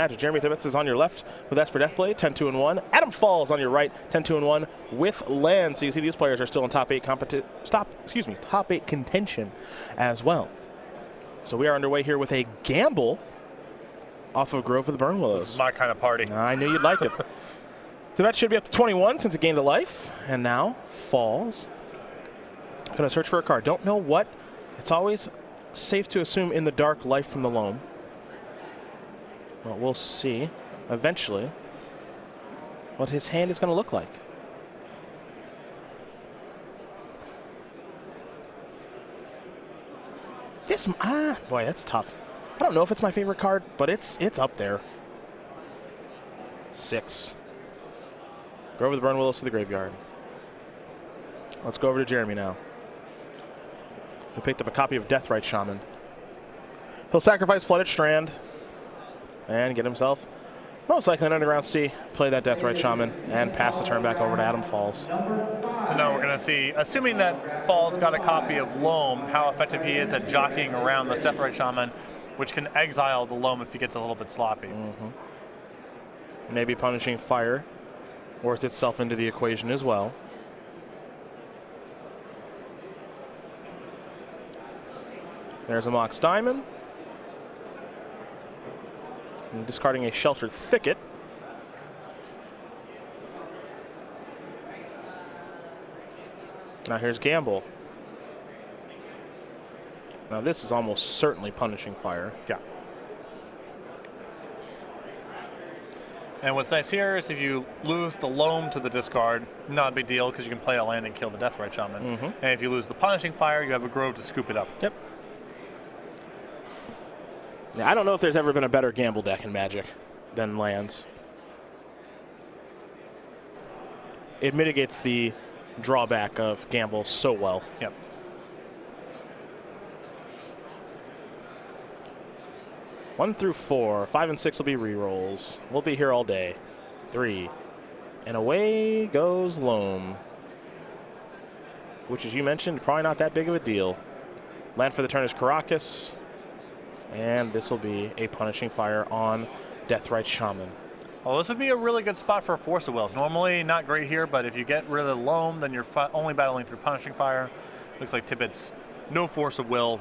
Magic. Jeremy Tibbetts is on your left with Esper Deathblade, 10-2-1. Adam Falls on your right, 10-2-1 with land. So you see these players are still in top 8 contention as well. So we are underway here with a gamble off of Grove of the Burn Willows. This is my kind of party. I knew you'd like it. Tibbetts should be up to 21 since it gained a life. And now Falls. Gonna search for a card. Don't know what. It's always safe to assume in the dark life from the loam. Well, we'll see eventually what his hand is going to look like. This, boy, that's tough. I don't know if it's my favorite card, but it's up there. 6. Go over the Burn Willows to the graveyard. Let's go over to Jeremy now, who picked up a copy of Deathrite Shaman. He'll sacrifice Flooded Strand and get himself most likely an Underground Sea, play that Deathrite Shaman, and pass the turn back over to Adam Falls. So now we're going to see, assuming that Falls got a copy of Loam, how effective he is at jockeying around this Deathrite Shaman, which can exile the Loam if he gets a little bit sloppy. Maybe Punishing Fire worth itself into the equation as well. There's a Mox Diamond. And discarding a Sheltered Thicket. Now here's Gamble. Now this is almost certainly Punishing Fire. Yeah. And what's nice here is if you lose the Loam to the discard, not a big deal because you can play a land and kill the Deathrite Shaman. And if you lose the Punishing Fire, you have a Grove to scoop it up. Yep. Yeah, I don't know if there's ever been a better gamble deck in Magic than lands. It mitigates the drawback of gamble so well. Yep. One through 4, 5 and 6 will be rerolls. We'll be here all day. 3. And away goes Loam, which, as you mentioned, probably not that big of a deal. Land for the turn is Karakas. And this will be a Punishing Fire on Deathrite Shaman. Well, this would be a really good spot for a Force of Will. Normally not great here, but if you get rid of the Loam, then you're only battling through Punishing Fire. Looks like Tibbetts, no Force of Will.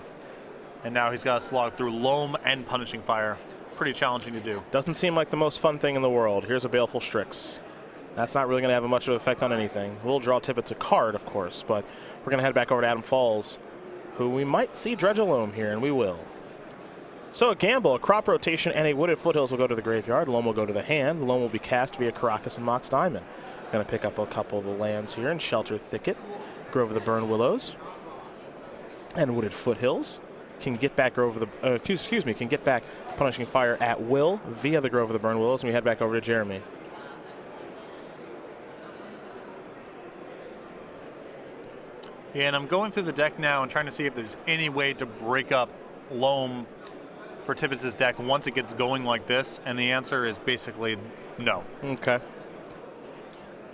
And now he's got to slog through Loam and Punishing Fire. Pretty challenging to do. Doesn't seem like the most fun thing in the world. Here's a Baleful Strix. That's not really going to have much of an effect on anything. We'll draw Tibbetts a card, of course, but we're going to head back over to Adam Falls, who we might see dredge a Loam here, and we will. So a gamble, a crop rotation, and a Wooded Foothills will go to the graveyard. Loam will go to the hand. Loam will be cast via Karakas and Mox Diamond. Going to pick up a couple of the lands here in Shelter Thicket, Grove of the Burn Willows, and Wooded Foothills. Can get back Grove of the can get back Punishing Fire at will via the Grove of the Burn Willows, and we head back over to Jeremy. Yeah, and I'm going through the deck now and trying to see if there's any way to break up Loam for Tibbetts' deck once it gets going like this, and the answer is basically no. Okay.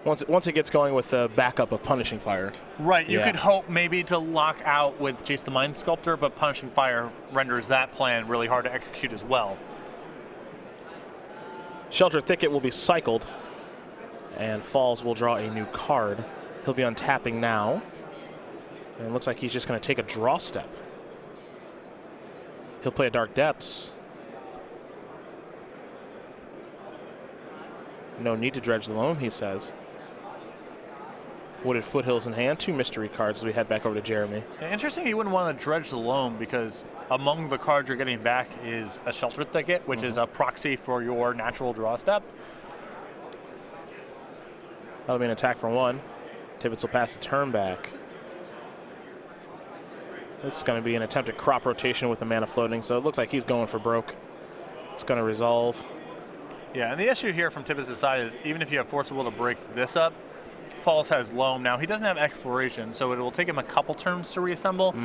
Once it gets going with the backup of Punishing Fire. Right, you could hope maybe to lock out with Jace the Mind Sculptor, but Punishing Fire renders that plan really hard to execute as well. Shelter Thicket will be cycled, and Falls will draw a new card. He'll be untapping now, and it looks like he's just going to take a draw step. He'll play a Dark Depths. No need to dredge the Loam, he says. Wooded Foothills in hand, 2 mystery cards as we head back over to Jeremy. Yeah, interesting you wouldn't want to dredge the Loam because among the cards you're getting back is a Shelter Thicket, which is a proxy for your natural draw step. That'll be an attack for 1. Tibbetts will pass the turn back. This is going to be an attempted crop rotation with the mana floating, so it looks like he's going for broke. It's going to resolve. Yeah, and the issue here from Tibbetts' side is even if you have Force of Will to break this up, Falls has Loam. Now, he doesn't have Exploration, so it will take him a couple turns to reassemble,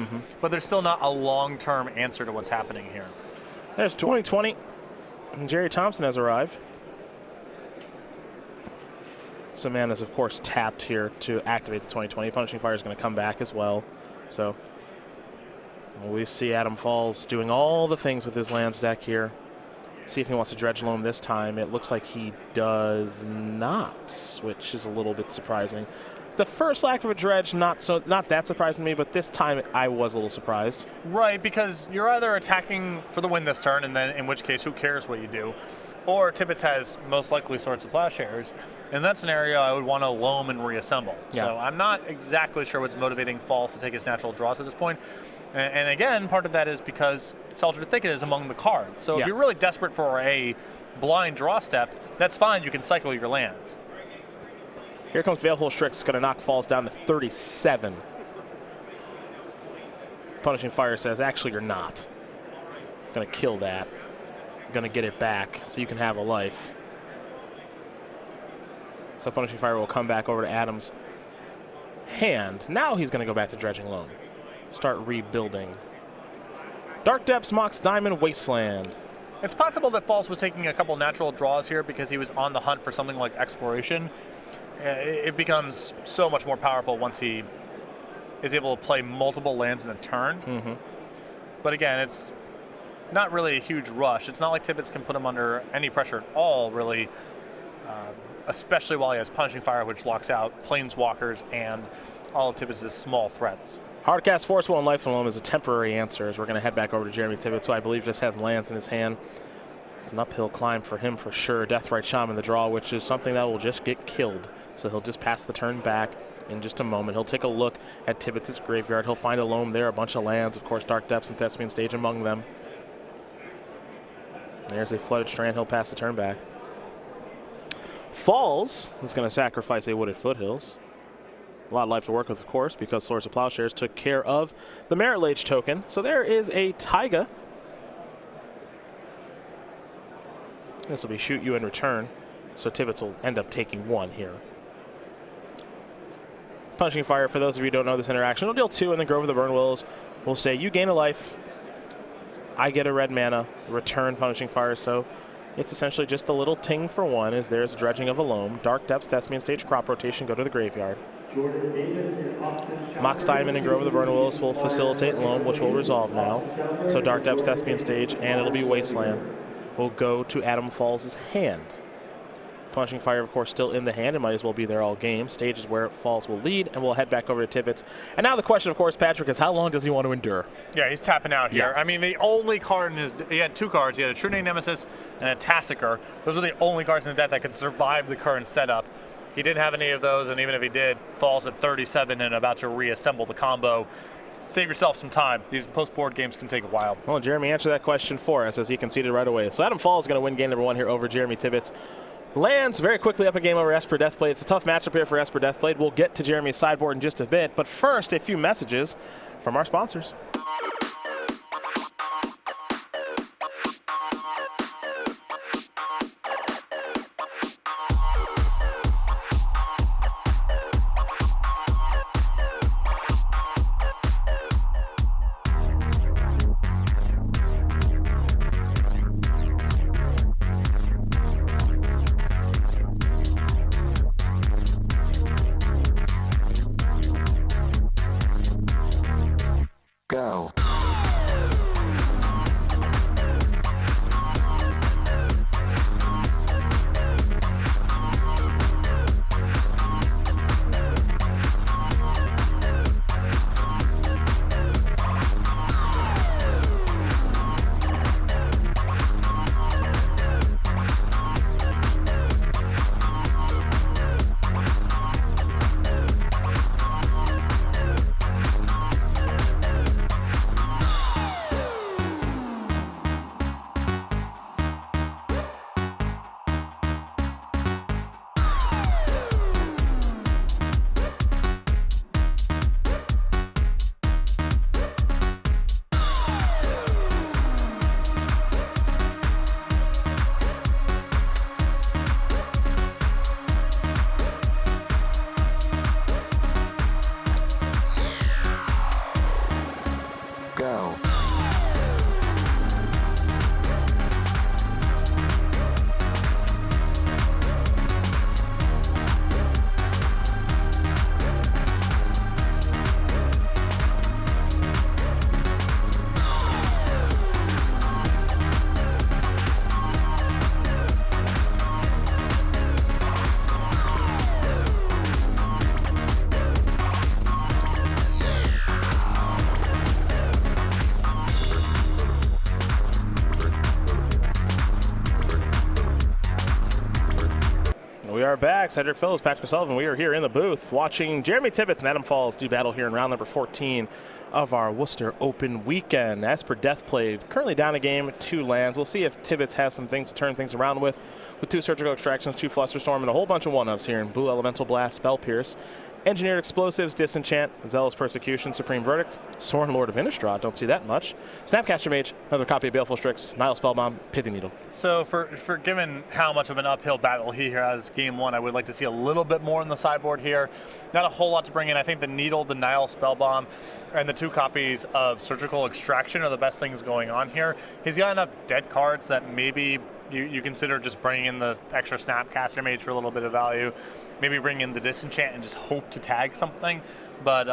but there's still not a long-term answer to what's happening here. There's 2020, and Jerry Thompson has arrived. Savannah's, of course, tapped here to activate the 2020. Punishing Fire is going to come back as well. So we see Adam Falls doing all the things with his lands deck here. See if he wants to dredge loam this time. It looks like he does not, which is a little bit surprising. The first lack of a dredge, not that surprising to me, but this time I was a little surprised. Right, because you're either attacking for the win this turn, and then in which case, who cares what you do? Or Tibbetts has most likely Swords of Plowshares. In that scenario, I would want to loam and reassemble. Yeah. So I'm not exactly sure what's motivating Falls to take his natural draws at this point. And again, part of that is because Soldier Thicket is among the cards. So if you're really desperate for a blind draw step, that's fine. You can cycle your land. Here comes Baleful Strix, going to knock Falls down to 37. Punishing Fire says, actually, you're not. Going to kill that. Going to get it back so you can have a life. So Punishing Fire will come back over to Adam's hand. Now he's going to go back to Dredging Loam. Start rebuilding. Dark Depths, Mox Diamond, Wasteland. It's possible that Falls was taking a couple natural draws here because he was on the hunt for something like Exploration. It becomes so much more powerful once he is able to play multiple lands in a turn. But again, it's not really a huge rush. It's not like Tibbetts can put him under any pressure at all, really, especially while he has Punishing Fire, which locks out Planeswalkers and all of Tibbetts' small threats. Hardcast Force Will and Life Loam is a temporary answer, as we're going to head back over to Jeremy Tibbetts, who I believe just has lands in his hand. It's an uphill climb for him for sure. Deathrite Shaman the draw, which is something that will just get killed. So he'll just pass the turn back in just a moment. He'll take a look at Tibbetts' graveyard. He'll find a loam there, a bunch of lands, of course, Dark Depths and Thespian Stage among them. There's a Flooded Strand. He'll pass the turn back. Falls is going to sacrifice a Wooded Foothills. A lot of life to work with, of course, because Swords of Plowshares took care of the Merit Lage token. So there is a Taiga. This will be shoot you in return. So Tibbetts will end up taking one here. Punishing Fire, for those of you who don't know this interaction, will deal 2 and then go over the Burn Willows. We'll say you gain a life. I get a red mana, return Punishing Fire. So it's essentially just a little ting for 1 as there's dredging of a loam. Dark Depths, Thespian Stage, Crop Rotation, go to the graveyard. Mox Diamond and Grove of the Burn Willows will facilitate loam, which will resolve now. So Dark Depths, Thespian Stage, and it'll be Wasteland. Will go to Adam Falls' hand. Punishing Fire, of course, still in the hand. It might as well be there all game. Stage is where Falls will lead, and we'll head back over to Tibbetts. And now the question, of course, Patrick, is how long does he want to endure? Yeah, he's tapping out here. Yeah. I mean, the only card in his... He had 2 cards. He had a True Name Nemesis and a Tassiker. Those are the only cards in the deck that could survive the current setup. He didn't have any of those, and even if he did, Falls at 37 and about to reassemble the combo. Save yourself some time. These post-board games can take a while. Well, Jeremy answered that question for us as he conceded right away. So Adam Falls is going to win game number 1 here over Jeremy Tibbetts. Lands very quickly up a game over Esper Deathblade. It's a tough matchup here for Esper Deathblade. We'll get to Jeremy's sideboard in just a bit. But first, a few messages from our sponsors. Go. We are back. Cedric Phillips, Patrick Sullivan. We are here in the booth watching Jeremy Tibbetts and Adam Falls do battle here in round number 14 of our Worcester Open weekend. As per death played, currently down a game, 2 lands. We'll see if Tibbetts has some things to turn things around with 2 surgical extractions, 2 Flusterstorm, and a whole bunch of 1-ups here in Blue Elemental Blast, Spell Pierce, Engineered Explosives, Disenchant, Zealous Persecution, Supreme Verdict, Sorin Lord of Innistrad, don't see that much, Snapcaster Mage, another copy of Baleful Strix, Nihil Spellbomb, Pithy Needle. So for given how much of an uphill battle he has game 1, I would like to see a little bit more in the sideboard here. Not a whole lot to bring in. I think the Needle, the Nihil Spellbomb, and the 2 copies of Surgical Extraction are the best things going on here. He's got enough dead cards that maybe you consider just bringing in the extra Snapcaster Mage for a little bit of value. Maybe bring in the Disenchant and just hope to tag something. But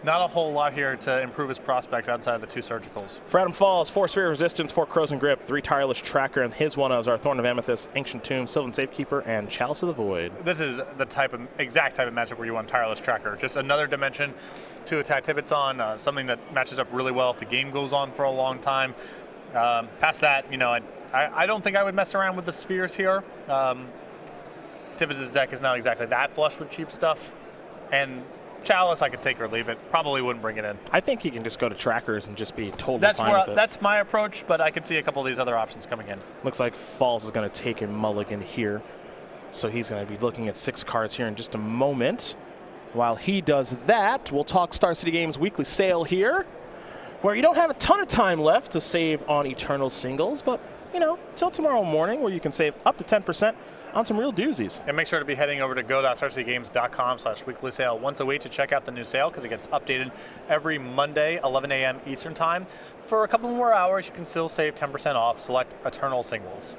not a whole lot here to improve his prospects outside of the 2 Surgicals. For Adam Falls, 4 Sphere of Resistance, 4 Crows and Grip, 3 Tireless Tracker, and his 1-ups are Thorn of Amethyst, Ancient Tomb, Sylvan Safekeeper, and Chalice of the Void. This is the exact type of matchup where you want Tireless Tracker. Just another dimension to attack Tibbetts on, something that matches up really well if the game goes on for a long time. Past that, I don't think I would mess around with the spheres here. Tibbetts' deck is not exactly that flush with cheap stuff. And Chalice, I could take or leave it. Probably wouldn't bring it in. I think he can just go to trackers and just be totally fine with it. That's my approach, but I could see a couple of these other options coming in. Looks like Falls is going to take a mulligan here. So he's going to be looking at 6 cards here in just a moment. While he does that, we'll talk Star City Games weekly sale here, where you don't have a ton of time left to save on Eternal Singles, but, till tomorrow morning, where you can save up to 10% on some real doozies. And make sure to be heading over to go.starcitygames.com/weekly sale once a week to check out the new sale, because it gets updated every Monday, 11 a.m. Eastern Time. For a couple more hours, you can still save 10% off select Eternal Singles.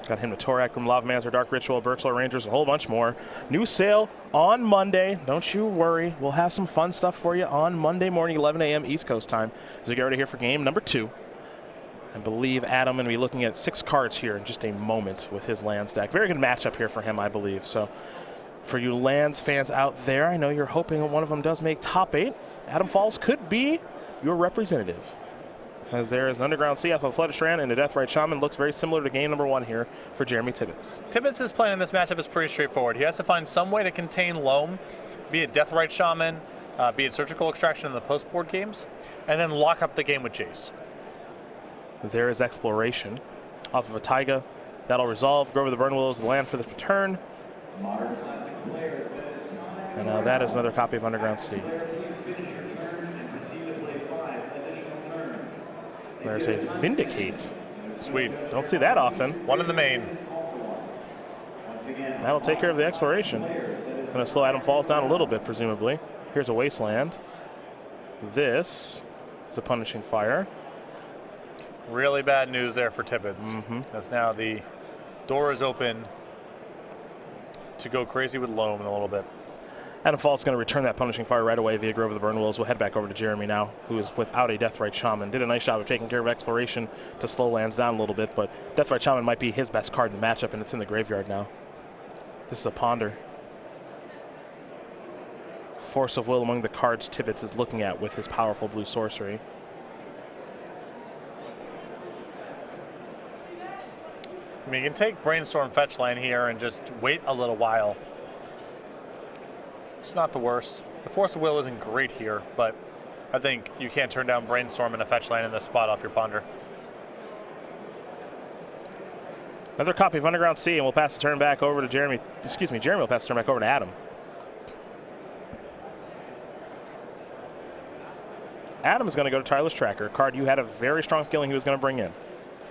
Got him to Torak, Grim Lavamancer, Dark Ritual, Birchlar Rangers, a whole bunch more. New sale on Monday. Don't you worry. We'll have some fun stuff for you on Monday morning, 11 a.m. East Coast time, as we get ready here for game number 2. I believe Adam going to be looking at 6 cards here in just a moment with his lands deck. Very good matchup here for him, I believe. So for you lands fans out there, I know you're hoping one of them does make top 8. Adam Falls could be your representative, as there is an Underground Sea off of Flooded Strand and a Deathrite Shaman. Looks very similar to game number 1 here for Jeremy Tibbetts. Tibbetts' plan in this matchup is pretty straightforward. He has to find some way to contain Loam, be it Deathrite Shaman, be it Surgical Extraction in the post-board games, and then lock up the game with Jace. There is Exploration off of a Taiga. That'll resolve. Grove of the Burn Willows, the land for the return. And now that is another copy of Underground Sea. There's a Vindicate. Sweet. Don't see that often. 1 in the main. That'll take care of the Exploration. Going to slow Adam Falls down a little bit, presumably. Here's a Wasteland. This is a Punishing Fire. Really bad news there for Tibbetts. As now the door is open to go crazy with Loam in a little bit. Adam Falls is going to return that Punishing Fire right away via Grove of the Burn Willows. We'll head back over to Jeremy now, who is without a Deathrite Shaman. Did a nice job of taking care of Exploration to slow lands down a little bit, but Deathrite Shaman might be his best card in the matchup, and it's in the graveyard now. This is a Ponder. Force of Will among the cards Tibbetts is looking at with his powerful blue sorcery. I mean, you can take Brainstorm Fetchland here and just wait a little while. It's not the worst. The Force of Will isn't great here, but I think you can't turn down Brainstorm and a Fetchland in this spot off your Ponder. Another copy of Underground Sea, and we'll pass the turn back over to Jeremy. Excuse me, Jeremy will pass the turn back over to Adam. Adam is going to go to Tireless Tracker, a card you had a very strong feeling he was going to bring in.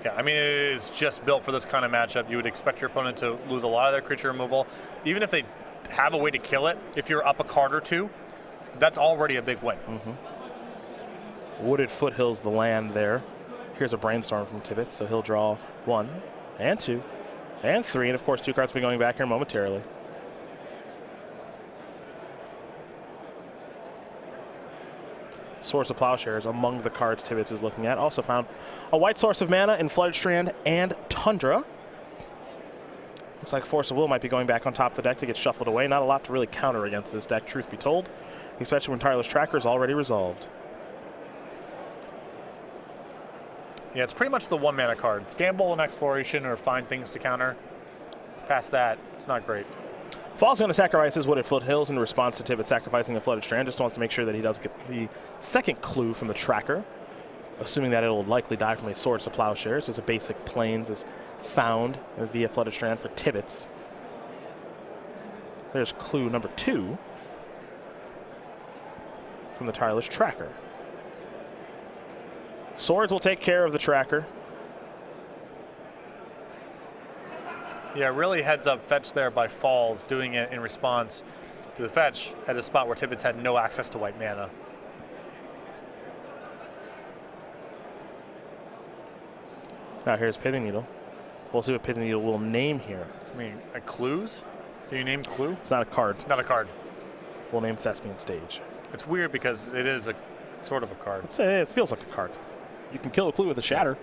Yeah, I mean, it's just built for this kind of matchup. You would expect your opponent to lose a lot of their creature removal. Even if they have a way to kill it, if you're up a card or 2, that's already a big win. Wooded Foothills, the land there. Here's a Brainstorm from Tibbetts, so he'll draw 1 and 2 and 3, and of course 2 cards will be going back here momentarily. Source of Plowshares among the cards Tibbetts is looking at. Also found a white source of mana in Flooded Strand and Tundra. Looks like Force of Will might be going back on top of the deck to get shuffled away. Not a lot to really counter against this deck, truth be told, especially when Tireless Tracker is already resolved. Yeah, it's pretty much the 1-mana cards. Gamble and Exploration or find things to counter. Past that, it's not great. Fall's going to sacrifice his Wooded Foothills in response to Tibbetts sacrificing a Flooded Strand. Just wants to make sure that he does get the second clue from the tracker, assuming that it'll likely die from a Swords to Plowshares, as a basic Plains is found via Flooded Strand for Tibbetts. There's clue number 2 from the Tireless Tracker. Swords will take care of the tracker. Yeah, really heads up fetch there by Falls, doing it in response to the fetch at a spot where Tibbetts had no access to white mana. Now here's Pithing Needle. We'll see what Pithing Needle will name here. I mean, clues? Do you name clue? It's not a card. Not a card. We'll name Thespian Stage. It's weird because it is a sort of a card. It feels like a card. You can kill a clue with a Shatter.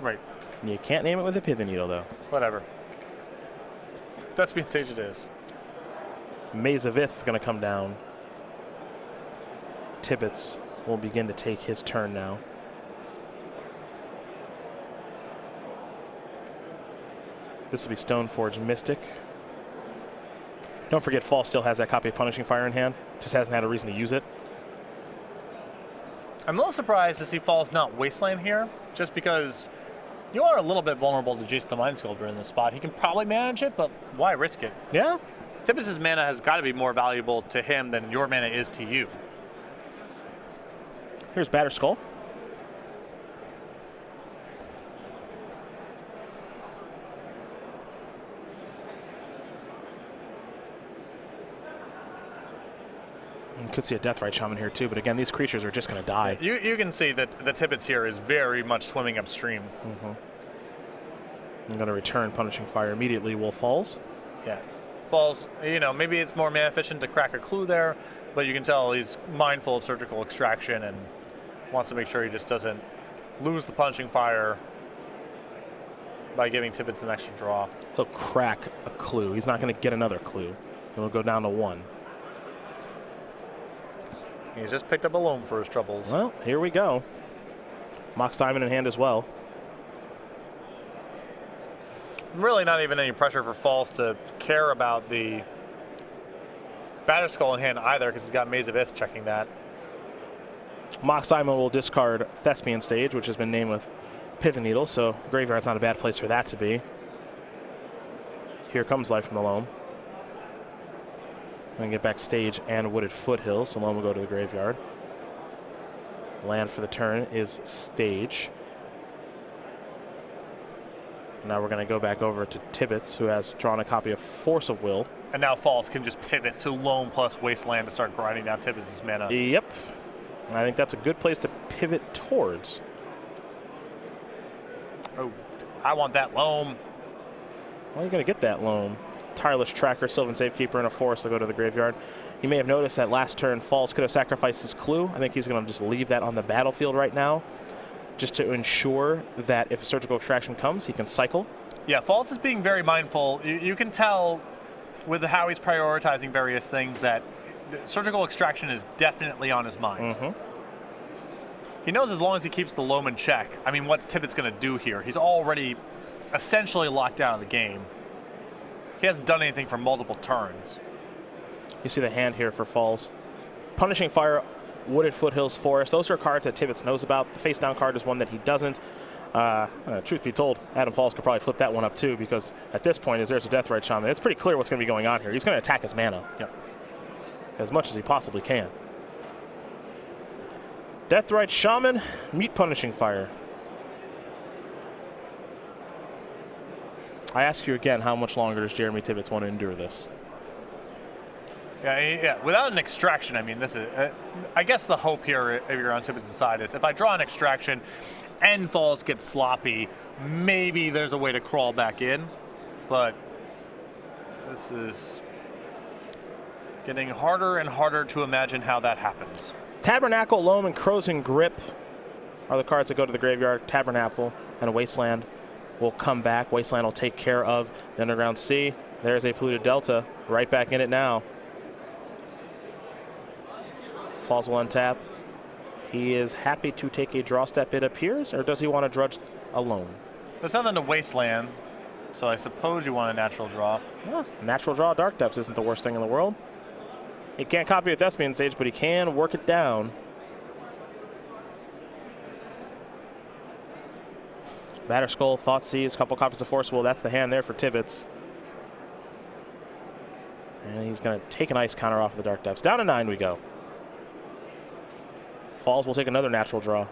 Right. You can't name it with a Pithing Needle, though. Whatever. Thespian Stage it is. Maze of Ith going to come down. Tibbetts will begin to take his turn now. This will be Stoneforge Mystic. Don't forget, Fall still has that copy of Punishing Fire in hand. Just hasn't had a reason to use it. I'm a little surprised to see Falls not Wasteland here, just because you are a little bit vulnerable to Jason the Mind Sculptor in this spot. He can probably manage it, but why risk it? Yeah. Tibbetts' mana has got to be more valuable to him than your mana is to you. Here's Batter Skull. You could see a Deathrite Shaman here too, but again, these creatures are just going to die. You can see that the Tibbetts here is very much swimming upstream. I'm going to return Punishing Fire immediately. Wolf Falls. Yeah. Falls, maybe it's more mana efficient to crack a clue there, but you can tell he's mindful of Surgical Extraction and wants to make sure he just doesn't lose the Punishing Fire by giving Tibbetts an extra draw. He'll crack a clue. He's not going to get another clue. He'll go down to 1. He just picked up a loam for his troubles. Well, here we go. Mox Diamond in hand as well. Really not even any pressure for Falls to care about the Batter Skull in hand either, because he's got Maze of Ith checking that. Mox Diamond will discard Thespian Stage, which has been named with Pithing Needle, so Graveyard's not a bad place for that to be. Here comes Life from the Loam. Going to get back Stage and Wooded Foothills, so Loam will go to the graveyard. Land for the turn is Stage. Now we're going to go back over to Tibbetts, who has drawn a copy of Force of Will. And now Falls can just pivot to Loam plus Wasteland to start grinding down Tibbetts' mana. Yep. I think that's a good place to pivot towards. Oh, I want that Loam. Well, you're going to get that Loam. Tireless Tracker, Sylvan Safekeeper, and a Forest will go to the graveyard. You may have noticed that last turn, Falls could have sacrificed his clue. I think he's going to just leave that on the battlefield right now, just to ensure that if a Surgical Extraction comes, he can cycle. Yeah, Falls is being very mindful. You can tell with how he's prioritizing various things that Surgical Extraction is definitely on his mind. He knows as long as he keeps the Loam in check, I mean, what's Tibbetts going to do here? He's already essentially locked out of the game. He hasn't done anything for multiple turns. You see the hand here for Falls. Punishing Fire, Wooded Foothills, Forest. Those are cards that Tibbetts knows about. The face down card is one that he doesn't. Truth be told, Adam Falls could probably flip that one up too, because at this point, as there's a Deathrite Shaman, it's pretty clear what's going to be going on here. He's going to attack his mana as much as he possibly can. Deathrite Shaman, meet Punishing Fire. I ask you again, how much longer does Jeremy Tibbetts want to endure this? Yeah, without an extraction, I mean, this is, I guess the hope here, if you're on Tibbetts' side, is if I draw an extraction and Falls gets sloppy, maybe there's a way to crawl back in, but this is getting harder and harder to imagine how that happens. Tabernacle, Loam, and Crow's Grip are the cards that go to the graveyard. Tabernacle and Wasteland will come back. Wasteland will take care of the Underground Sea. There's a Polluted Delta, right back in it now. Falls will untap. He is happy to take a draw step, it appears, or does he want to drudge alone? There's nothing to Wasteland, So I suppose you want a natural draw. Yeah, natural draw Dark Depths isn't the worst thing in the world. He can't copy a Thespian Stage, but he can work it down. Batterskull, Thoughtseize, couple copies of Force Will. That's the hand there for Tibbetts. And he's going to take an ice counter off the Dark Depths. Down to 9 we go. Falls will take another natural draw.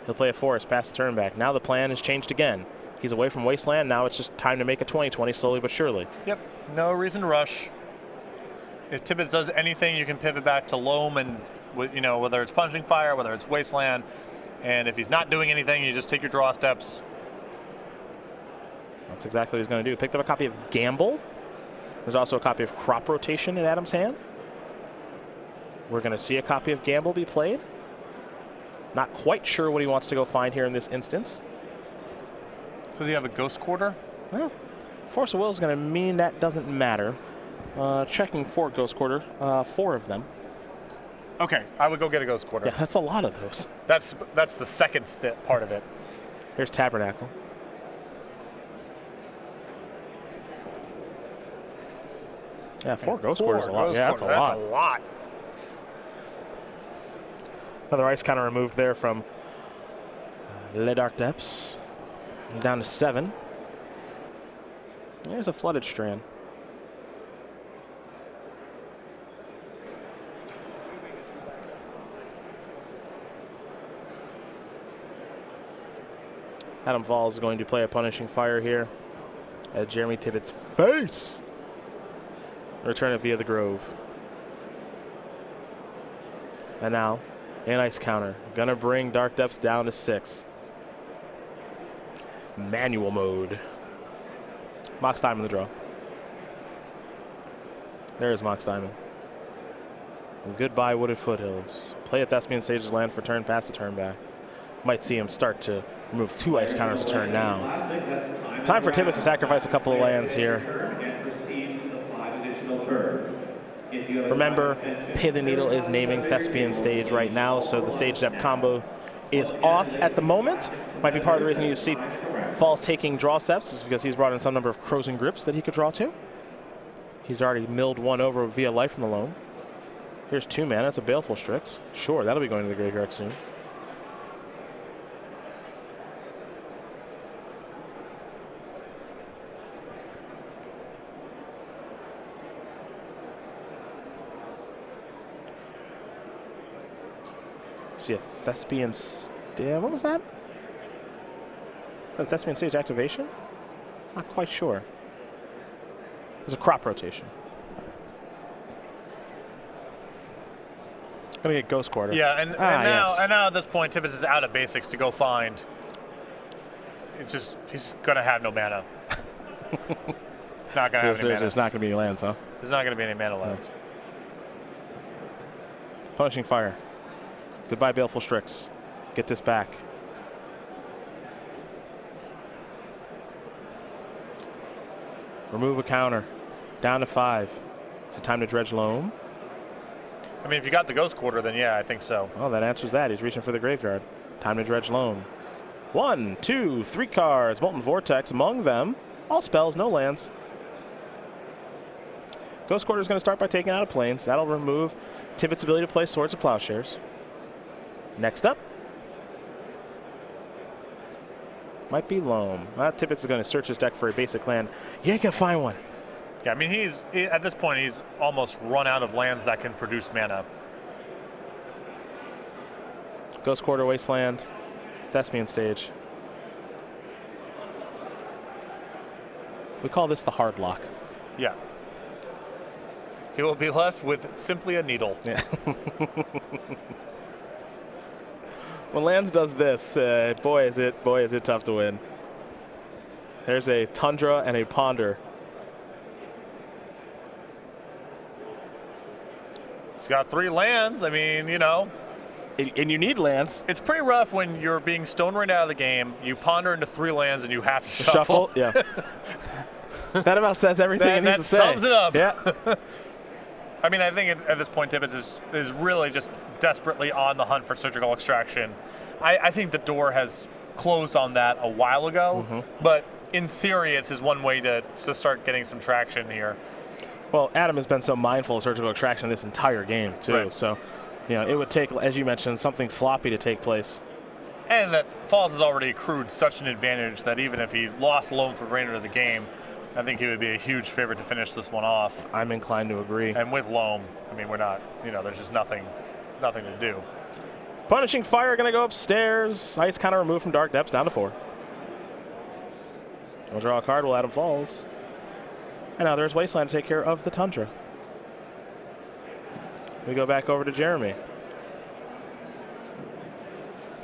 He'll play a Forest, pass the turn back. Now the plan has changed again. He's away from Wasteland. Now it's just time to make a 20-20 slowly but surely. Yep, no reason to rush. If Tibbetts does anything, you can pivot back to Loam and, you know, whether it's Punching Fire, whether it's Wasteland. And if he's not doing anything, you just take your draw steps. That's exactly what he's going to do. Picked up a copy of Gamble. There's also a copy of Crop Rotation in Adam's hand. We're going to see a copy of Gamble be played. Not quite sure what he wants to go find here in this instance. Does he have a Ghost Quarter? Well, Force of Will is going to mean that doesn't matter. Checking for Ghost Quarter, 4 of them. Okay, I would go get a Ghost Quarter. Yeah, that's a lot of those. That's the second part of it. Here's Tabernacle. Yeah, 4 Ghost Quarters is a lot. Yeah, that's a lot. That's a lot. Another ice counter removed there from Le Dark Depths. Down to 7. There's a Flooded Strand. Adam Falls is going to play a Punishing Fire here at Jeremy Tibbetts' face. Return it via the Grove. And now, an ice counter. Gonna bring Dark Depths down to 6. Manual mode. Mox Diamond the draw. There's Mox Diamond. And goodbye Wooded Foothills. Play a Thespian Sage's land for turn, pass the turn back. Might see him start to remove 2 ice counters a turn now. Time for Tibbetts to sacrifice a couple of lands here. Remember, Pin the Needle is naming Thespian Stage right now, so the stage depth combo is off at the moment. Might be part of the reason you see Falls taking draw steps is because he's brought in some number of Crows and Grips that he could draw to. He's already milled 1 over via Life from the Loam. Here's 2 mana. It's a Baleful Strix. Sure, that'll be going to the graveyard soon. See a Thespian what was that? A Thespian Stage activation? Not quite sure. There's a Crop Rotation. Gonna get Ghost Quarter. Yeah, and now yes. at this point, Tibbetts is out of basics to go find. It's just he's gonna have no mana. Not gonna have any mana. There's not gonna be any lands, huh? There's not gonna be any mana left. Punishing Fire. Goodbye, Baleful Strix. Get this back. Remove a counter. Down to 5. Is it time to dredge Loam? I mean, if you got the Ghost Quarter, then yeah, I think so. Oh, that answers that. He's reaching for the graveyard. Time to dredge Loam. 1, 2, 3 cards. Molten Vortex among them. All spells, no lands. Ghost Quarter is going to start by taking out a Plains. That'll remove Tibbetts' ability to play Swords of Plowshares. Next up, might be Loam. Tibbetts is going to search his deck for a basic land. You ain't going to find one. Yeah, I mean, at this point, he's almost run out of lands that can produce mana. Ghost Quarter, Wasteland, Thespian Stage. We call this the hard lock. Yeah. He will be left with simply a needle. Yeah. When Lands does this, boy is it tough to win. There's a Tundra and a Ponder. He's got 3 lands. I mean, you know. And you need lands. It's pretty rough when you're being stoned right out of the game. You ponder into 3 lands and you have to shuffle. Yeah. That about says everything it needs to say. That sums it up. Yeah. I mean, I think at this point, Tibbetts is really just desperately on the hunt for surgical extraction. I think the door has closed on that a while ago, but in theory, it's his one way to start getting some traction here. Well, Adam has been so mindful of surgical extraction this entire game, too. Right. So, you know, it would take, as you mentioned, something sloppy to take place. And that Falls has already accrued such an advantage that even if he lost loam for the remainder of the game, I think he would be a huge favorite to finish this one off. I'm inclined to agree. And with loam, I mean, we're not, you know, there's just nothing to do. Punishing Fire going to go upstairs. Ice counter removed from Dark Depths down to 4. We'll draw a card while Adam falls. And now there's Wasteland to take care of the Tundra. We go back over to Jeremy.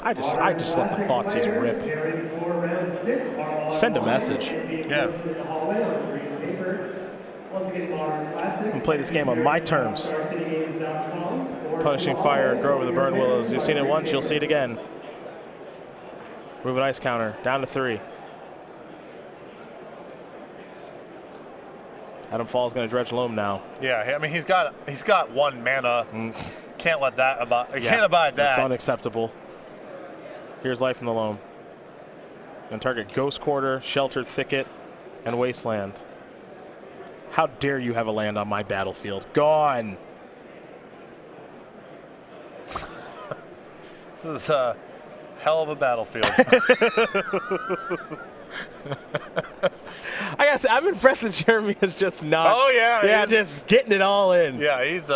I just let the Thoughtseize rip. Send a message. Yeah. And play this game on my terms. Punishing Fire, Grove of the Burn Willows. You've seen it once, you'll see it again. Move an ice counter, down to 3. Adam Falls going to dredge loam now. Yeah, I mean he's got 1 mana. Can't let that can't abide that. It's unacceptable. Here's Life in the Loam. And target Ghost Quarter, Sheltered Thicket, and Wasteland. How dare you have a land on my battlefield? Gone. This is a hell of a battlefield. I gotta say, I'm impressed that Jeremy is just not. Oh yeah, yeah, just getting it all in. Yeah, he's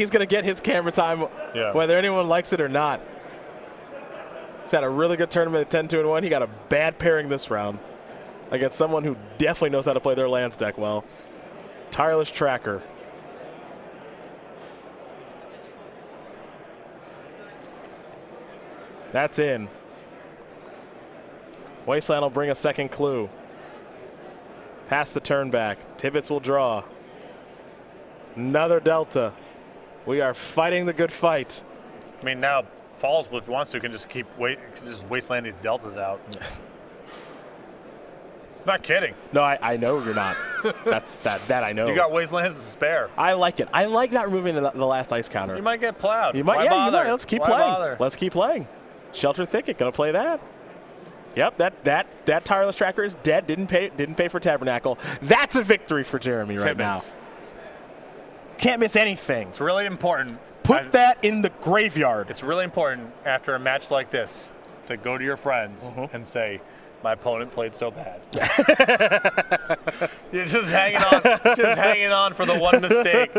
gonna get his camera time, yeah, whether anyone likes it or not. He's had a really good tournament at 10-2-1. He got a bad pairing this round against someone who definitely knows how to play their lands deck well. Tireless Tracker. That's in. Wasteland will bring a second clue. Pass the turn back. Tibbetts will draw. Another Delta. We are fighting the good fight. I mean, now Falls, if he wants to, can just just wasteland these Deltas out. Not kidding. No, I know you're not. that I know. You got wastelands to spare. I like it. I like not removing the last ice counter. You might get plowed. You might. Why Yeah, bother? you might. Let's keep Why playing. Bother? Let's keep playing. Shelter Thicket, gonna play that. Yep, that Tireless Tracker is dead. Didn't pay for Tabernacle. That's a victory for Jeremy right now. Can't miss anything. It's really important. Put that in the graveyard. It's really important after a match like this to go to your friends and say, "My opponent played so bad." You're just hanging on for the one mistake.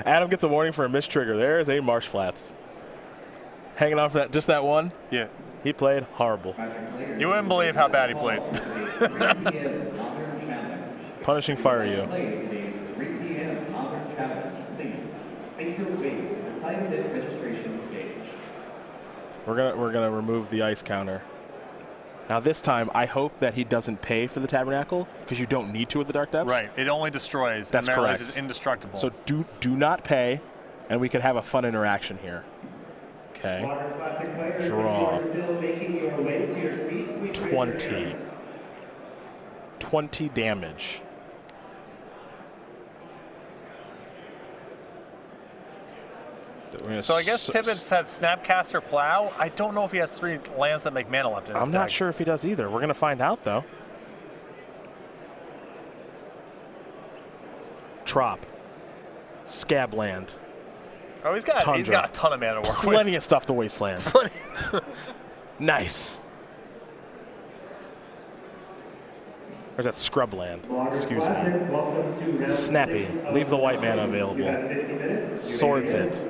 Adam gets a warning for a mistrigger. There's a Marsh Flats. Hanging on for just that one. Yeah. He played horrible. You wouldn't believe how bad he played. Punishing Fire you. We're gonna remove the ice counter. Now this time, I hope that he doesn't pay for the Tabernacle because you don't need to with the Dark Depths. Right. It only destroys. That's correct. It's indestructible. So do not pay, and we could have a fun interaction here. Okay. Draw. 20. 20 damage. So I guess Tibbetts has Snapcaster Plow. I don't know if he has 3 lands that make mana left in his I'm not deck. sure if he does either. We're going to find out, though. Trop. Scabland. Oh, he's got a ton of mana to work with. Plenty of stuff to Wasteland. Nice. Or is that Scrubland? Excuse me. Snappy. Leave the white mana available. Swords it.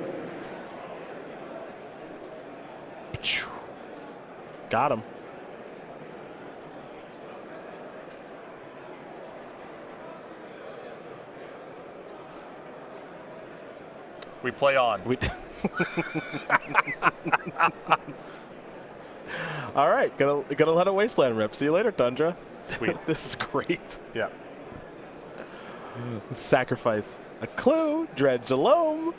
Got him. We play on. All right, gonna let a Wasteland rip. See you later, Tundra. Sweet. This is great. Yeah. Sacrifice a clue, dredge a loam,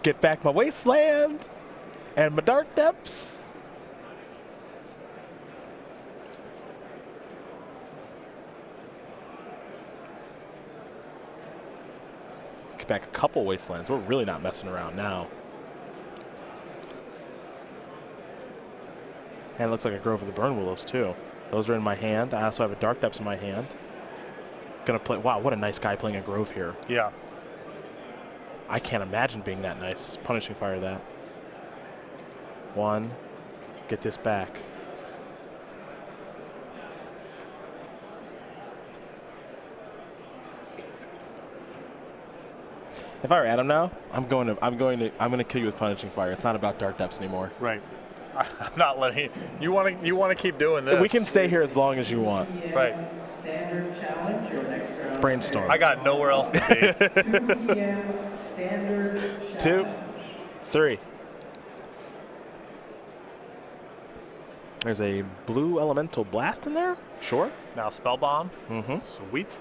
get back my Wasteland and my Dark Depths. Get back a couple Wastelands. We're really not messing around now. And it looks like a Grove of the Burn Willows too. Those are in my hand. I also have a Dark Depths in my hand. Gonna play. Wow, what a nice guy playing a Grove here. Yeah. I can't imagine being that nice. Punishing Fire that. 1. Get this back. If I were Adam now, I'm going to kill you with Punishing Fire. It's not about Dark Depths anymore. Right. I'm not letting you want to keep doing this. We can stay here as long as you want. Right. Standard challenge. Your next round. Brainstorm. I got nowhere else to be. 2 p.m. standard challenge. 2, 3. There's a blue elemental blast in there. Sure. Now spell bomb. Mm-hmm. Sweet.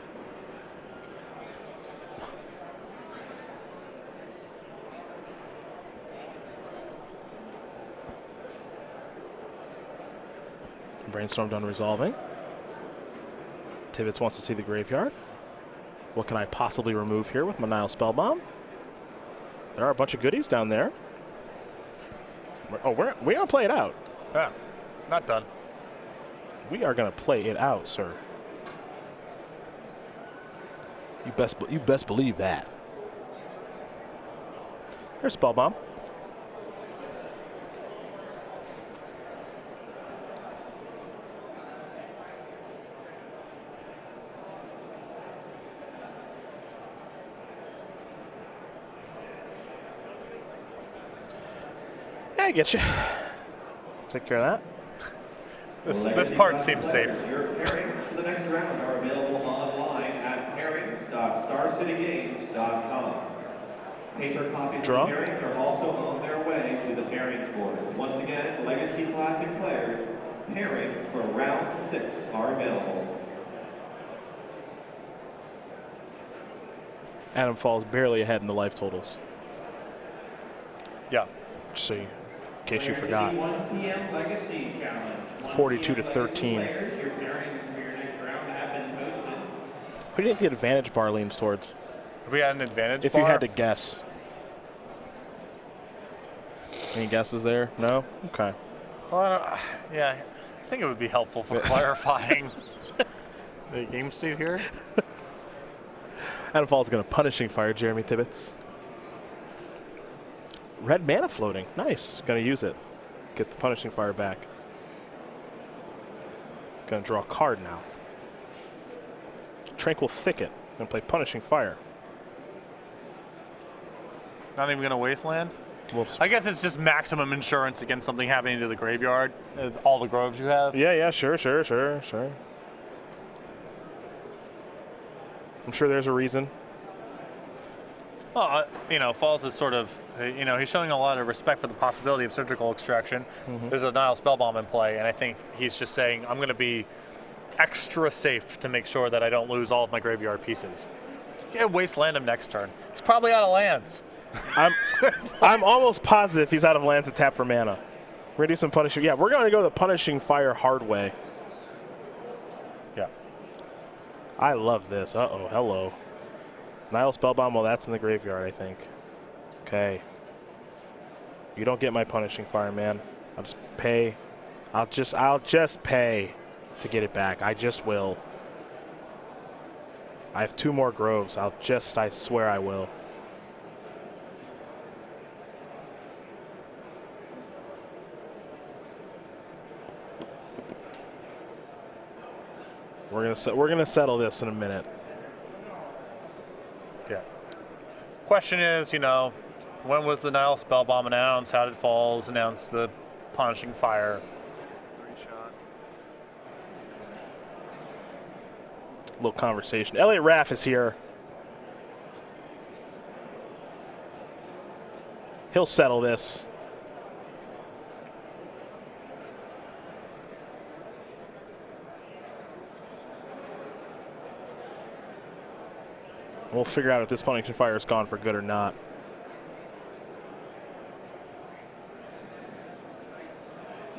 Brainstorm done resolving. Tibbetts wants to see the graveyard. What can I possibly remove here with my Nile Spellbomb? There are a bunch of goodies down there. Oh, we're gonna play it out. Yeah. Not done. We are gonna play it out, sir. You best believe that. There's Spellbomb. I get you. Take care of that. This part seems safe. Your pairings for the next round are available online at pairings.starcitygames.com. Paper copies Draw. of the pairings are also on their way to the pairings boards. Once again, Legacy Classic players, pairings for round 6 are available. Adam falls barely ahead in the life totals. Yeah. Just so you, in case you forgot. 1 p.m. Legacy challenge. 42 to 13. Players, your pairings for your next round have been posted. Who do you think the advantage bar leans towards? If we had an advantage If bar, you had to guess. Any guesses there? No? Okay. Well, yeah, I think it would be helpful for clarifying the game state here. Adam Fall's going to Punishing Fire Jeremy Tibbetts. Red mana floating. Nice. Going to use it. Get the Punishing Fire back. Going to draw a card now. Tranquil Thicket. Going to play Punishing Fire. Not even going to wasteland. Whoops. I guess it's just maximum insurance against something happening to the graveyard. All the groves you have. Yeah, sure. I'm sure there's a reason. Well, Falls is sort of, he's showing a lot of respect for the possibility of surgical extraction. Mm-hmm. There's a Nile Spellbomb in play, and I think he's just saying, I'm going to be extra safe to make sure that I don't lose all of my graveyard pieces. Yeah, wasteland him next turn. He's probably out of lands. I'm almost positive he's out of lands to tap for mana. We're going to do some punishing. Yeah, we're going to go the Punishing Fire hard way. Yeah. I love this. Uh-oh, hello. Nile Spellbomb, well, that's in the graveyard, I think. Okay. You don't get my Punishing Fire, man. I'll just pay. I'll just pay to get it back. I just will. I have 2 more groves. I swear I will. We're gonna settle this in a minute. Yeah. Question is, when was the Nile Spellbomb announced? How did Falls announce the Punishing Fire? 3-shot. Little conversation. Elliot Raff is here. He'll settle this. We'll figure out if this Punishing Fire is gone for good or not.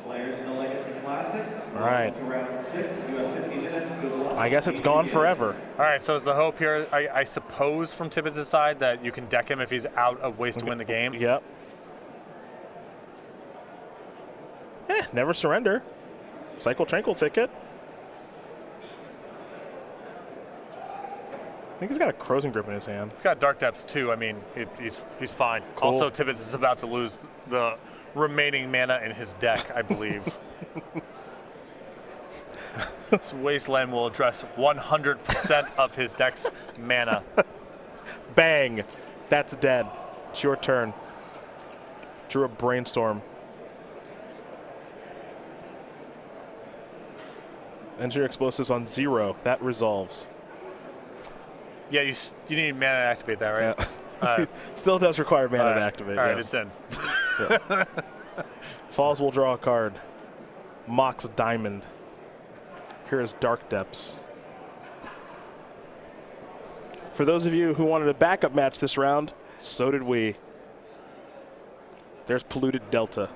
Players in the Legacy Classic. All right. To round 6, you have 50 minutes. Good luck. I guess it's gone forever. All right, so is the hope here, I suppose from Tibbetts' side, that you can deck him if he's out of ways to win the game? Yep. Never surrender. Cycle Tranquil Thicket. I think he's got a Crossing Grip in his hand. He's got Dark Depths too. I mean, he's fine. Cool. Also, Tibbetts is about to lose the remaining mana in his deck, I believe. This Wasteland will address 100% of his deck's mana. Bang. That's dead. It's your turn. Drew a Brainstorm. Engineer Explosives on 0. That resolves. Yeah, you need mana to activate that, right? Yeah. All right. Still does require mana to activate. All right, yes. it's in. Falls will draw a card. Mox Diamond. Here is Dark Depths. For those of you who wanted a backup match this round, so did we. There's Polluted Delta.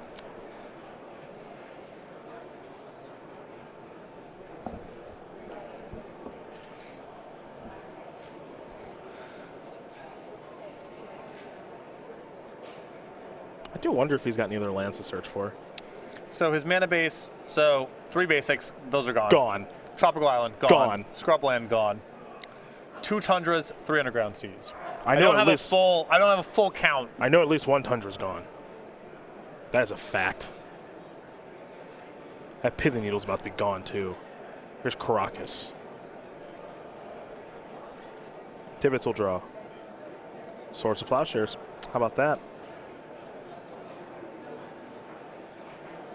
I do wonder if he's got any other lands to search for. So his mana base, 3 basics, those are gone. Gone. Tropical Island, gone. Gone. Scrubland, gone. 2 Tundras, 3 Underground Seas. I don't at have least I don't have a full count. I know at least 1 Tundra's gone. That is a fact. That Pithing Needle's about to be gone too. Here's Caracas. Tibbetts will draw. Swords of Plowshares. How about that?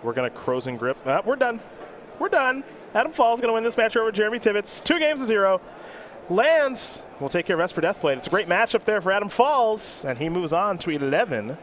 We're going to Crossing Grip. We're done. We're done. Adam Falls going to win this match over Jeremy Tibbetts. 2-0. Lands will take care of Esper Deathblade. It's a great matchup there for Adam Falls, and he moves on to 11